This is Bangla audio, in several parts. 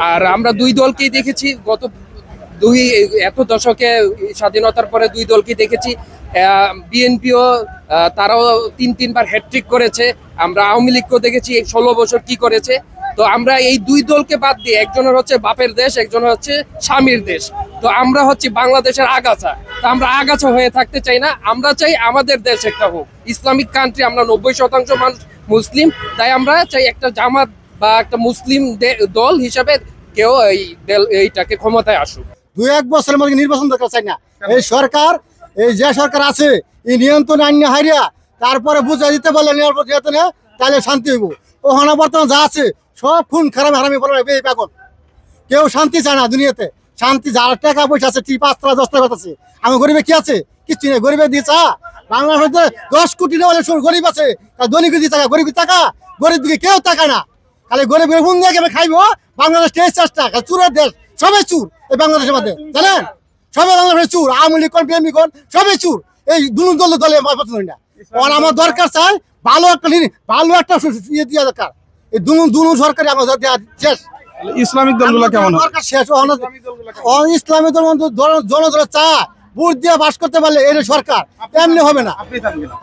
আর আমরা দুই দলকেই দেখেছি গত এত দশকে স্বাধীনতার পরে দুই দলকেই দেখেছি। বিএনপিও তারাও তিনবার হ্যাট্রিক করেছে। আমরা আওয়ামী লীগকেও দেখেছি 16 বছর কি করেছে। তো আমরা এই দুই দলকে বাদ দিয়ে, একজনের হচ্ছে বাপের দেশ, একজনের হচ্ছে স্বামীর দেশ। তো আমরা হচ্ছে বাংলাদেশের আগাছা। তো আমরা আগাছা হয়ে থাকতে চাই না। আমরা চাই আমাদের দেশ একটা হোক ইসলামিক কান্ট্রি। আমরা 90% মানুষ মুসলিম, তাই আমরা চাই একটা জামাত বা একটা মুসলিম দল হিসাবে কেউ এইটাকে ক্ষমতায় আসুক। 2-1 বছরের মধ্যে নির্বাচন দরকার চাই না। এই সরকার, এই যে সরকার আছে, এই নিয়ন্ত্রণ আইন হারিয়া তারপরে বুঝাই দিতে পারলে নিয়ন্ত্রণে, তাহলে শান্তি হইব। ওখানে বর্তমান যা আছে সব খুন খারাপ হারামি বলে এই পাগল। কেউ শান্তি চায় না দুনিয়াতে। শান্তি যারা টাকা পয়সা আছে, 5 তলা 10 তলা আছে, আমার গরিবে কি আছে? কিছু নেই। গরিবে দিয়ে চা বাংলাদেশে 10 কোটি না হলে গরিব আছে, ধনী দিয়ে টাকা, গরিব টাকা, গরিব দিকে কেউ টাকা না। খালি গরিব গুণ দিয়ে খাইব। বাংলাদেশ চেষ্টা চুরের দেশ, সবাই চুর এই বাংলাদেশের মধ্যে, জানেন? সবাই বাংলাদেশের চুর, আওয়ামী লীগ কোন বিএনপি কোন সবাই চুর। এই দলে পছন্দ না। আর আমার দরকার চাই ভালো একটা ইয়ে দেওয়া দরকার। এই দুনু সরকারি আমার শেষ। ইসলামিক দলগুলো কেমন শেষ? ইসলামিক দল জনগণের চা ভোট দিয়ে বাস করতে পারলে এই সরকার এমনি হবে না।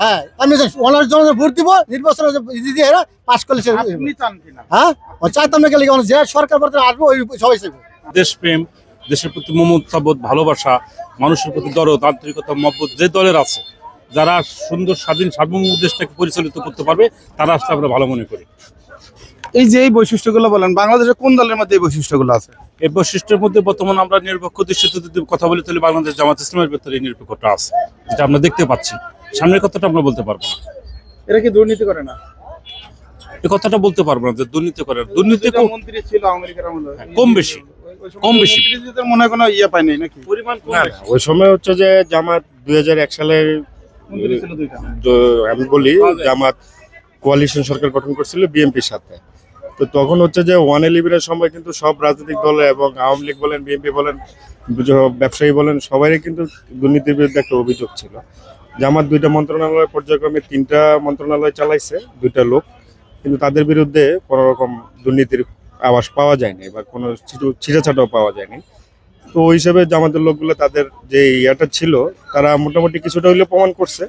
হ্যাঁ, এমনি ওনার জনগণ ভোট দিব, নির্বাচনে দিয়ে পাস করলে হ্যাঁ চাইতাম না। গেলে যে সরকার আসবো ওই সবাই চাইবো। দেশপ্রেম, দেশের প্রতি মমতাবোধ, ভালোবাসা, মানুষের প্রতি দরদ, আন্তরিকতা, মহব্বত যে দলের আছে, যারা সুন্দর স্বাধীন সার্বভৌম দেশটাকে পরিচালিত করতে পারবে, তারা আসলে আমরা ভালো মনে করি। এই যে এই বৈশিষ্ট্যগুলো বলেন, বাংলাদেশের কোন দলের মধ্যে এই বৈশিষ্ট্যগুলো আছে? এই বৈশিষ্ট্যের মধ্যে বর্তমানে আমরা নিরপেক্ষ দৃষ্টিতে যদি কথা বলি, তাহলে বাংলাদেশ জামাত ইসলামের ভেতরে এই নিরপেক্ষতা আছে, যেটা আমরা দেখতে পাচ্ছি। সামনের কথাটা আমরা বলতে পারবো না। এরা কি দুর্নীতি করে না? এই কথাটা বলতে পারবো না যে দুর্নীতি করে। দুর্নীতি মন্ত্রী ছিল আমেরিকার আমলে, কম বেশি মনে হয় কোনো ইয়ে পায় নাই নাকি? পরিমাণ কম বেশি। ওই সময় হচ্ছে যে জামাত 2001 সালের আমি বলি জামাত কোয়ালিশন সরকার গঠন করছিল বিএনপির সাথে। তো তখন হচ্ছে যে 111 সময় কিন্তু সব রাজনৈতিক দল এবং আওয়ামী লীগ বলেন, বিএনপি বলেন, ব্যবসায়ী বলেন, সবারই কিন্তু দুর্নীতির বিরুদ্ধে একটা অভিযোগ ছিল। জামাত 2টা মন্ত্রণালয় পর্যায়ক্রমে 3টা মন্ত্রণালয় চালাইছে, 2টা লোক, কিন্তু তাদের বিরুদ্ধে কোনো রকম দুর্নীতির আভাস পাওয়া যায়নি বা কোনো ছিটাছাটাও পাওয়া যায়নি। তো ওই হিসেবে জামাতের লোকগুলো তাদের যে ইয়াটা ছিল, তারা মোটামুটি কিছুটা হইলে প্রমাণ করছে।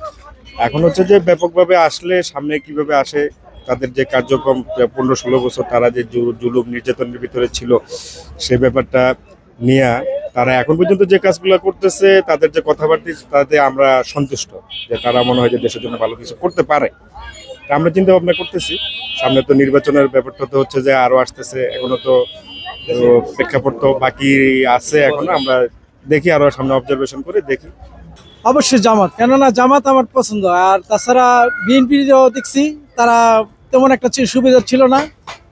এখন হচ্ছে যে ব্যাপকভাবে আসলে সামনে কিভাবে আসে, তাদের যে কার্যক্রম 15-16 বছর তারা যে জুলুম নির্যাতনের ভিতরে ছিল, সে ব্যাপারটা নিয়ে তারা এখন পর্যন্ত যে কাজগুলো করতেছে, তাদের যে কথাবার্তা, তাতে আমরা সন্তুষ্ট যে তারা মনে হয় যে দেশের জন্য ভালো কিছু করতে পারে। তা আমরা চিন্তা ভাবনা করতেছি। সামনে তো নির্বাচনের ব্যাপারটা তো হচ্ছে যে আরো আসতেছে, এখনো তো প্রেক্ষাপট তো বাকি আছে। এখনো আমরা দেখি, আরো সামনে অবজারভেশন করে দেখি। অবশ্যই জামাত, কেননা জামাত আমার পছন্দ। আর তাছাড়া বিএনপিও দেখছি তারা তেমন একটা সুবিধা ছিল না।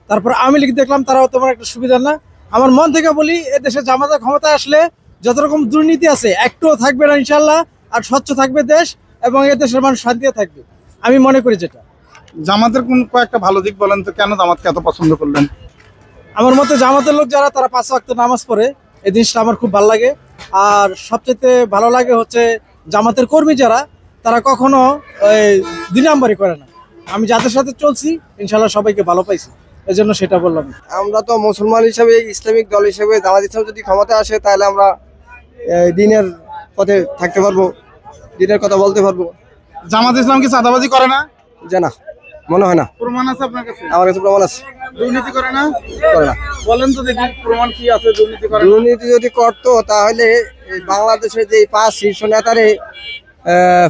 তারপর আওয়ামী লীগ দেখলাম, তারাও তেমন একটা সুবিধা না। আমার মন থেকে বলি, এদেশে জামাতের ক্ষমতায় আসলে যত রকম দুর্নীতি আছে একটুও থাকবে না ইনশাল্লাহ। আর স্বচ্ছ থাকবে দেশ, এবং এদেশের মানুষ শান্তিতে থাকবে, আমি মনে করি। যেটা জামাতের কোন কয়েকটা ভালো দিক বলেন তো, কেন জামাতকে এত পছন্দ করলেন? আমার মতে জামাতের লোক যারা, তারা 5 ওয়াক্ত নামাজ পড়ে, এই জিনিসটা আমার খুব ভালো লাগে। আর সবচেয়ে ভালো লাগে হচ্ছে জামাতের কর্মী যারা, তারা কখনো দুই নাম্বারই করে না। আমি যাদের সাথে চলছি ইনশাল্লাহ সবাইকে ভালো পাইছি, এই জন্য সেটা বললাম। আমরা তো মুসলমান হিসেবে, ইসলামিক দল হিসেবে জামাত ইসলাম যদি ক্ষমতা আসে, তাহলে আমরা দিনের পথে থাকতে পারবো, দিনের কথা বলতে পারবো। জামাত ইসলাম কি চাঁদাবাজি করে না? যে না, মনে হয় না। প্রমাণ আছে আপনার কাছে? আমার কাছে প্রমাণ আছে। দুর্নীতি করে না? করে না। বলেন তো দেখি, প্রমাণ কি আছে দুর্নীতি করে? দুর্নীতি যদি করতো, তাহলে বাংলাদেশের যে 5 শীর্ষ নেতারে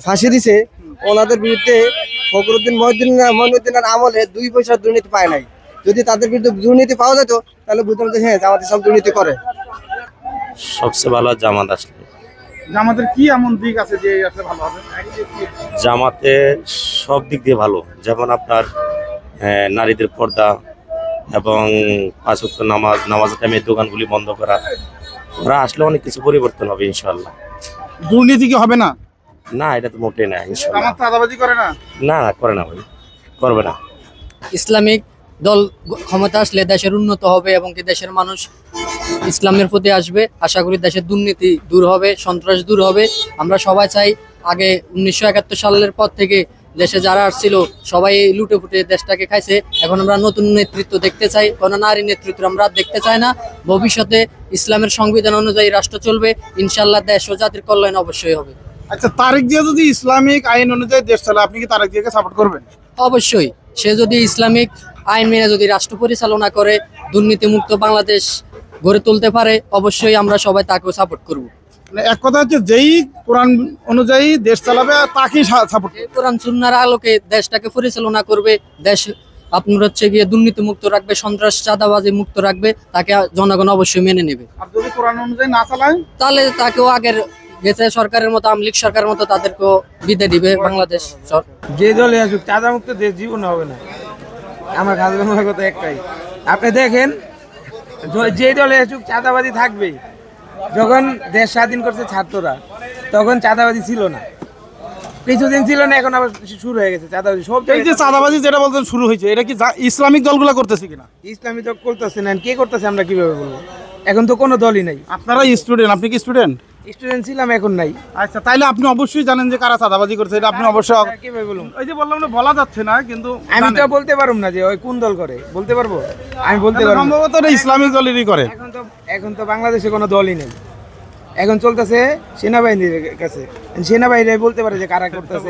ফাঁসি দিছে, ওনাদের বিরুদ্ধে ফখরুদ্দিন মঈনুদ্দিনের আমলে 2 পয়সার দুর্নীতি পায় নাই। যদি তাদের বিরুদ্ধে দুর্নীতি পাওয়া যেত, তাহলে বুঝতাম যে হ্যাঁ, জামাত ইসলাম দুর্নীতি করে। সবচেয়ে ভালো জামাত আসলে। জামাতের কি এমন দিক আছে যে আসলে ভালো হবে? জামাতে সব দিক দিয়ে ভালো, যেমন আপনার নারীদের পর্দা এবং 5 ওয়াক্ত নামাজের টাইমে দোকানগুলি বন্ধ করা। ওরা আসলে অনেক কিছু পরিবর্তন হবে ইনশাআল্লাহ। দুর্নীতি কি হবে না? না, এটা তো মোটেই না ইনশাআল্লাহ। জামাত চাঁদাবাজি করে না? না, করে না ভাই, করবে না। ইসলামিক দল ক্ষমতা আসলে দেশের উন্নত হবে, এবং কি দেশের মানুষ ইসলামের প্রতি আসবে। আশা করি দেশের দুর্নীতি দূর হবে, সন্ত্রাস দূর হবে। আমরা সবাই চাই, আগে 1971 সালের পর থেকে দেশে যারা আসছিল সবাই লুটে ফুটে দেশটাকে খাইছে। এখন আমরা নতুন নেতৃত্ব দেখতে চাই, কোনো নারী নেতৃত্ব আমরা দেখতে চাই না। ভবিষ্যতে ইসলামের সংবিধান অনুযায়ী রাষ্ট্র চলবে, ইনশাল্লাহ দেশ ও জাতির কল্যাণ অবশ্যই হবে। আচ্ছা, তারেক জিয়া যদি ইসলামিক আইন অনুযায়ী দেশ চালায়, আপনি কি তারেক জিয়াকে সাপোর্ট করবেন? অবশ্যই, সে যদি ইসলামিক আইন মেনে যদি রাষ্ট্র পরিচালনা করে দুর্নীতিমুক্ত বাংলাদেশ গড়ে তুলতে পারে, অবশ্যই আমরা সবাই তাকেও সাপোর্ট করব। মানে এক কথা হচ্ছে, যেই কোরআন অনুযায়ী দেশ চালাবে তাকেই সাপোর্ট। কোরআন সুন্নাহর আলোকে দেশটাকে পরিচালনা করবে, দেশ আপনার হচ্ছে গিয়ে দুর্নীতি মুক্ত রাখবে, সন্ত্রাস চাঁদাবাজি মুক্ত রাখবে, তাকে জনগণ অবশ্যই মেনে নেবে। আর যদি কোরআন অনুযায়ী না চালায়, তাহলে তাকেও আগের গেছে সরকারের মতো, আওয়ামী লীগ সরকারের মতো তাদেরকেও বিদায় দিবে বাংলাদেশ। যে দলে আসুক চাঁদা মুক্ত দেশ জীবন হবে না। আমার খাজনার কথা একটাই, আপনি দেখেন যে দলে আসুক চাঁদাবাজি থাকবেই। যখন দেশ স্বাধীন করছে ছাত্ররা, তখন চাঁদাবাজি ছিল না, কিছুদিন ছিল না, এখন আবার শুরু হয়ে গেছে চাঁদাবাজি সব। এই যে চাঁদাবাজি যেটা বলছেন শুরু হয়েছে, এটা কি ইসলামিক দলগুলো করতেছে কিনা? ইসলামী তো করতেছে না, কে করতেছে আমরা কিভাবে বলবো? এখন তো কোনো দলই নাই। আপনারা স্টুডেন্ট, আপনি কি স্টুডেন্ট? স্টুডেন্ট ছিলাম, এখন নাই। আচ্ছা, তাইলে আপনি অবশ্যই জানেন যে কারা চাঁদাবাজি করছে, এটা আপনি অবশ্যই। কিভাবে বলুন? ওই যে বললাম না, বলা যাচ্ছে না, কিন্তু আমি তো বলতে পারবো না যে ওই কোন দল করে, বলতে পারবো? আমি বলতে পারবো না। সম্ভবত এটা ইসলামিক দলেরই করে। এখন তো বাংলাদেশে কোনো দলই নেই, এখন চলতেছে সেনাবাহিনীর কাছে। সেনাবাহিনী বলতে পারে যে কারা করতেছে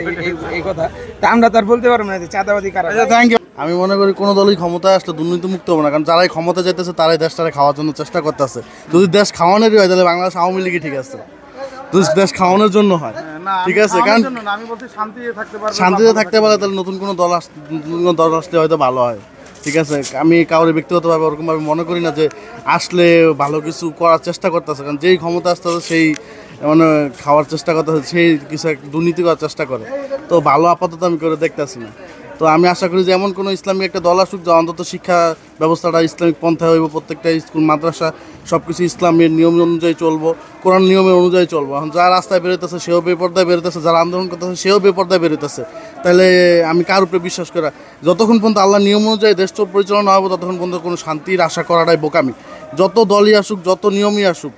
এই কথা, তা আমরা তো আর বলতে পারবো না যে চাঁদাবাজি কারা। Thank you. আমি মনে করি কোনো দলই ক্ষমতায় আসলে দুর্নীতিমুক্ত হবে না, কারণ যারাই ক্ষমতা যেতেছে তারাই দেশটাকে খাওয়ার জন্য চেষ্টা করতেছে। যদি দেশ খাওয়ানোরই হয় তাহলে বাংলাদেশ আওয়ামী লীগই ঠিক আছে, যদি দেশ খাওয়ানোর জন্য হয় ঠিক আছে। কারণ আমি বলছি শান্তিতে থাকতে পারবে, শান্তিতে থাকতে পারে, তাহলে নতুন কোনো দল আসলে হয়তো ভালো হয়, ঠিক আছে। আমি কাউরে ব্যক্তিগতভাবে ওরকমভাবে মনে করি না যে আসলে ভালো কিছু করার চেষ্টা করতেছে, কারণ যেই ক্ষমতা আসতেছে সেই মানে খাওয়ার চেষ্টা করতেছে, সেই কিছু একটা দুর্নীতি করার চেষ্টা করে। তো ভালো আপাতত আমি করে দেখতেছি না। তো আমি আশা করি যে এমন কোনো ইসলামিক একটা দল আসুক যা অন্তত শিক্ষা ব্যবস্থাটা ইসলামিক পন্থায় হইব, প্রত্যেকটা স্কুল মাদ্রাসা সব কিছু ইসলামের নিয়ম অনুযায়ী চলবো, কোরআন নিয়মের অনুযায়ী চলবো। এখন যারা রাস্তায় বেরোতেছে সেও বেপর্দায় বেরোতেছে, যারা আন্দোলন করতেছে সেও বেপর্দায় বেরোতেছে, তাহলে আমি কার উপরে বিশ্বাস করা? যতক্ষণ পর্যন্ত আল্লাহ নিয়ম অনুযায়ী দেশ পরিচালনা হবে ততক্ষণ পর্যন্ত কোনো শান্তির আশা করাটাই বোকামি। যত দলই আসুক, যত নিয়মই আসুক,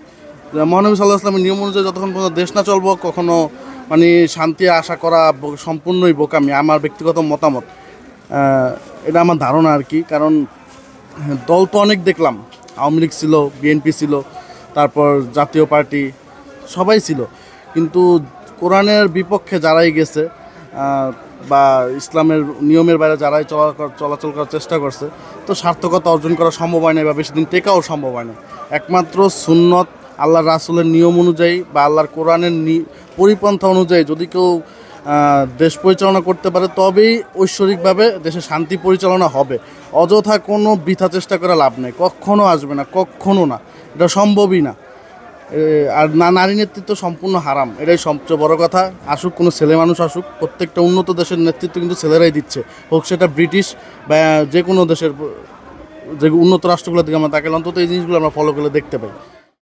মহানবী সাল্লাল্লাহু আলাইহি ওয়াসাল্লামের নিয়ম অনুযায়ী যতক্ষণ পর্যন্ত দেশ না চলবো, কখনো মানে শান্তি আশা করা সম্পূর্ণই বোকামি, আমার ব্যক্তিগত মতামত। এটা আমার ধারণা আর কি। কারণ দল তো অনেক দেখলাম, আওয়ামী লীগ ছিল, বিএনপি ছিল, তারপর জাতীয় পার্টি, সবাই ছিল, কিন্তু কোরআনের বিপক্ষে যারাই গেছে বা ইসলামের নিয়মের বাইরে যারাই চলাচল করার চেষ্টা করছে, তো সার্থকতা অর্জন করা সম্ভব হয় না বা বেশি দিন টেকাও সম্ভব হয় না। একমাত্র সুন্নত, আল্লাহর রাসূলের নিয়ম অনুযায়ী বা আল্লাহর কোরআনের পরিপন্থা অনুযায়ী যদি কেউ দেশ পরিচালনা করতে পারে, তবেই ঐশ্বরিকভাবে দেশে শান্তি পরিচালনা হবে। অযথা কোনো বৃথা চেষ্টা করে লাভ নেই, কখনো আসবে না, কখনো না, এটা সম্ভবই না। আর নারী নেতৃত্ব সম্পূর্ণ হারাম, এটাই সবচেয়ে বড় কথা। আসুক কোনো ছেলে মানুষ আসুক, প্রত্যেকটা উন্নত দেশের নেতৃত্ব কিন্তু ছেলেরাই দিচ্ছে, হোক সেটা ব্রিটিশ বা যে কোনো দেশের যে উন্নত রাষ্ট্রগুলোর দিকে আমরা তাকালে অন্তত এই জিনিসগুলো আমরা ফলো করে দেখতে পাই।